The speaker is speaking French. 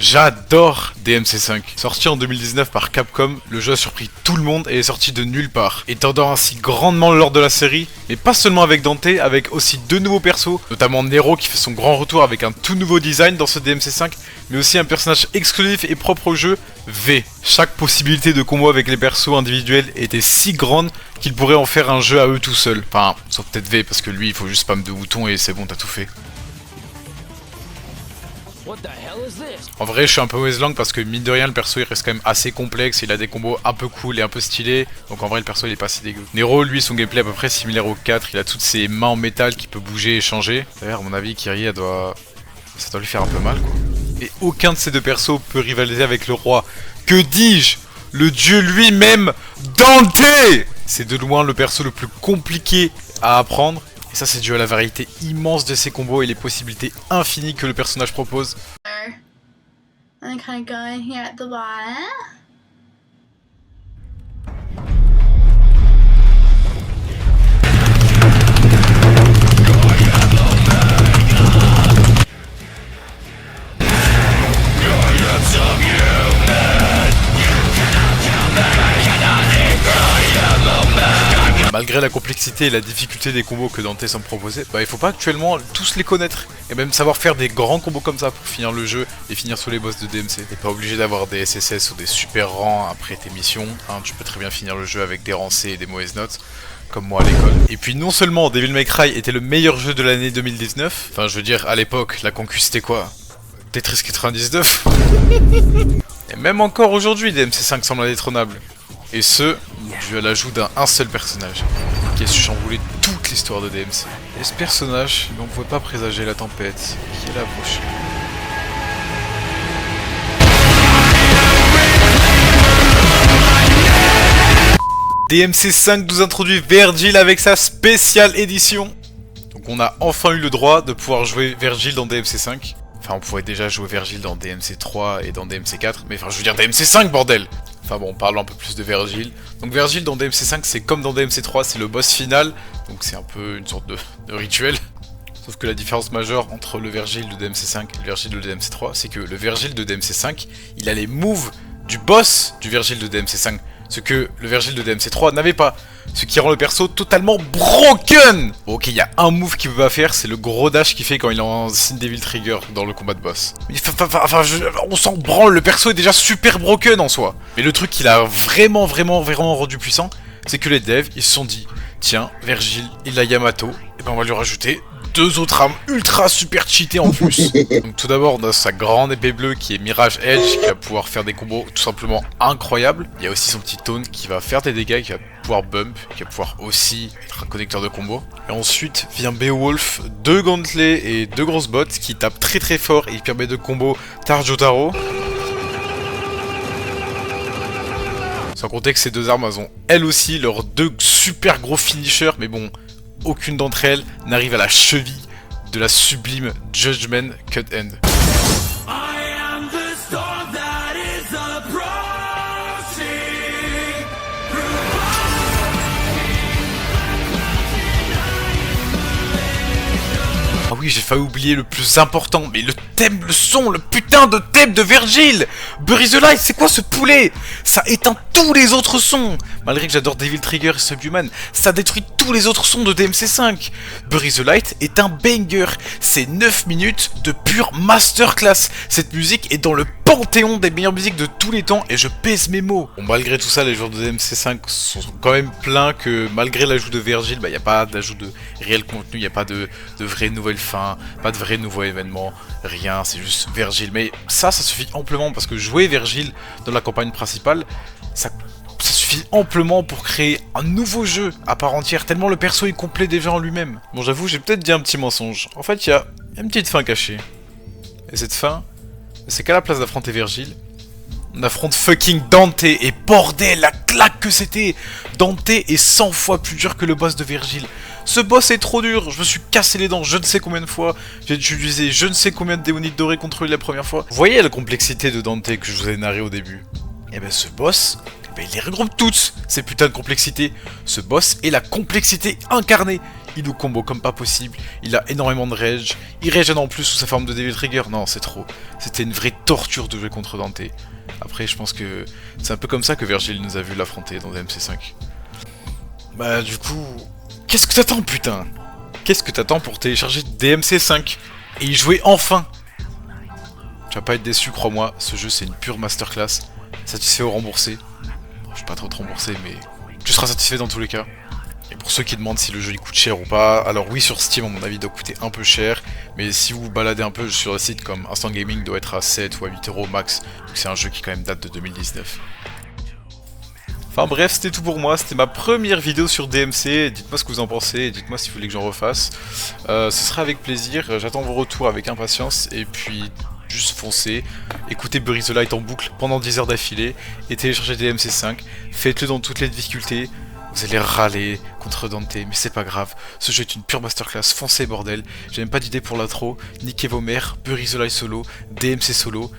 J'adore DMC5. Sorti en 2019 par Capcom, le jeu a surpris tout le monde et est sorti de nulle part, étendant ainsi grandement le lore de la série, mais pas seulement avec Dante, avec aussi deux nouveaux persos, notamment Nero qui fait son grand retour avec un tout nouveau design dans ce DMC5, mais aussi un personnage exclusif et propre au jeu, V. Chaque possibilité de combo avec les persos individuels était si grande qu'ils pourraient en faire un jeu à eux tout seuls. Enfin, sauf peut-être V, parce que lui il faut juste spam de boutons et c'est bon, t'as tout fait. En vrai, je suis un peu mauvaise langue parce que mine de rien, le perso il reste quand même assez complexe. Il a des combos un peu cool et un peu stylés. Donc en vrai, le perso il est pas si dégueu. Nero, lui, son gameplay est à peu près similaire au 4. Il a toutes ses mains en métal qui peut bouger et changer. D'ailleurs, à mon avis, Kiri, ça doit lui faire un peu mal quoi. Et aucun de ces deux persos peut rivaliser avec le roi. Que dis-je? Le dieu lui-même, Dante! C'est de loin le perso le plus compliqué à apprendre. Et ça c'est dû à la variété immense de ses combos et les possibilités infinies que le personnage propose. I'm kind of going here at the bottom. Malgré la complexité et la difficulté des combos que Dante semble proposer, il faut pas actuellement tous les connaître et même savoir faire des grands combos comme ça pour finir le jeu et finir sous les boss de DMC. T'es pas obligé d'avoir des SSS ou des super rangs après tes missions, hein, tu peux très bien finir le jeu avec des rangs C et des mauvaises notes, comme moi à l'école. Et puis non seulement Devil May Cry était le meilleur jeu de l'année 2019, enfin je veux dire à l'époque, la concu c'était quoi? Tetris 99. Et même encore aujourd'hui, DMC5 semble indétrônable. Et ce, dû à l'ajout d'un seul personnage, qui a su chambouler toute l'histoire de DMC. Et ce personnage, on ne pouvait pas présager la tempête qui allait approcher. DMC5 nous introduit Vergil avec sa spéciale édition. Donc on a enfin eu le droit de pouvoir jouer Vergil dans DMC5. Enfin on pouvait déjà jouer Vergil dans DMC3 et dans DMC4, mais enfin je veux dire DMC5 bordel! Enfin bon, parlons un peu plus de Vergil. Donc Vergil dans DMC5 c'est comme dans DMC3, c'est le boss final. Donc c'est un peu une sorte de rituel. Sauf que la différence majeure entre le Vergil de DMC5 et le Vergil de DMC3, c'est que le Vergil de DMC5, il a les moves du boss du Vergil de DMC5. Ce que le Vergil de DMC3 n'avait pas. Ce qui rend le perso totalement broken. Bon, ok, il y a un move qu'il peut pas faire, c'est le gros dash qu'il fait quand il est en signe Devil Trigger dans le combat de boss. Enfin, on s'en branle, le perso est déjà super broken en soi. Mais le truc qu'il a vraiment rendu puissant, c'est que les devs, ils se sont dit, tiens, Vergil, il a Yamato, et ben on va lui rajouter deux autres armes ultra super cheatées en plus. Donc tout d'abord on a sa grande épée bleue qui est Mirage Edge, qui va pouvoir faire des combos tout simplement incroyables. Il y a aussi son petit taunt qui va faire des dégâts, qui va pouvoir bump, qui va pouvoir aussi être un connecteur de combo. Et ensuite vient Beowulf, deux gantelets et deux grosses bottes qui tapent très fort et qui permet de combo Tarjotaro. Sans compter que ces deux armes elles ont elles aussi leurs deux super gros finishers, mais bon, aucune d'entre elles n'arrive à la cheville de la sublime Judgment Cut End. Ah oui, j'ai failli oublier le plus important, mais le thème, le son, le putain de thème de Vergil! Bury the Light, c'est quoi ce poulet? Ça éteint tous les autres sons! Malgré que j'adore Devil Trigger et Subhuman, ça détruit tous les autres sons de DMC5! Bury the Light est un banger! C'est 9 minutes de pure masterclass! Cette musique est dans le panthéon des meilleures musiques de tous les temps et je pèse mes mots! Bon, malgré tout ça, les joueurs de DMC5 sont quand même pleins que malgré l'ajout de Vergil, il n'y a pas d'ajout de réel contenu, il n'y a pas de vraie nouvelle fin, pas de vrai nouveau événement, rien, c'est juste Vergil. Mais ça suffit amplement parce que jouer Vergil dans la campagne principale, ça suffit amplement pour créer un nouveau jeu à part entière, tellement le perso est complet déjà en lui-même. Bon, j'avoue, j'ai peut-être dit un petit mensonge. En fait, il y a une petite fin cachée. Et cette fin, c'est qu'à la place d'affronter Vergil, on affronte fucking Dante, et bordel, la claque que c'était! Dante est 100 fois plus dur que le boss de Vergil. Ce boss est trop dur, je me suis cassé les dents je ne sais combien de fois, j'ai utilisé je ne sais combien de démonites dorées contre lui la première fois. Vous voyez la complexité de Dante que je vous ai narré au début? Et ben ce boss, il les regroupe toutes, ces putains de complexités. Ce boss est la complexité incarnée. il nous combo comme pas possible, il a énormément de rage, il régène en plus sous sa forme de Devil Trigger, non c'est trop. C'était une vraie torture de jouer contre Dante. Après je pense que c'est un peu comme ça que Vergil nous a vu l'affronter dans DMC5. Bah du coup, qu'est-ce que t'attends putain? Qu'est-ce que t'attends pour télécharger DMC5 et y jouer enfin? Tu vas pas être déçu, crois-moi, ce jeu c'est une pure masterclass, satisfait ou remboursé. Bon, je vais pas trop te rembourser mais tu seras satisfait dans tous les cas. Et pour ceux qui demandent si le jeu il coûte cher ou pas, alors oui sur Steam à mon avis il doit coûter un peu cher, mais si vous vous baladez un peu sur le site comme Instant Gaming, il doit être à 7 ou à 8 € max, donc c'est un jeu qui quand même date de 2019. Enfin bref, c'était tout pour moi, c'était ma première vidéo sur DMC, dites-moi ce que vous en pensez, et dites-moi si vous voulez que j'en refasse. Ce sera avec plaisir, j'attends vos retours avec impatience, et puis juste foncez, écoutez Bury the Light en boucle pendant 10 heures d'affilée, et téléchargez DMC5, faites-le dans toutes les difficultés, vous allez râler contre Dante, mais c'est pas grave, ce jeu est une pure masterclass, foncez bordel, j'ai même pas d'idée pour l'intro, niquez vos mères, Bury the Light solo, DMC solo,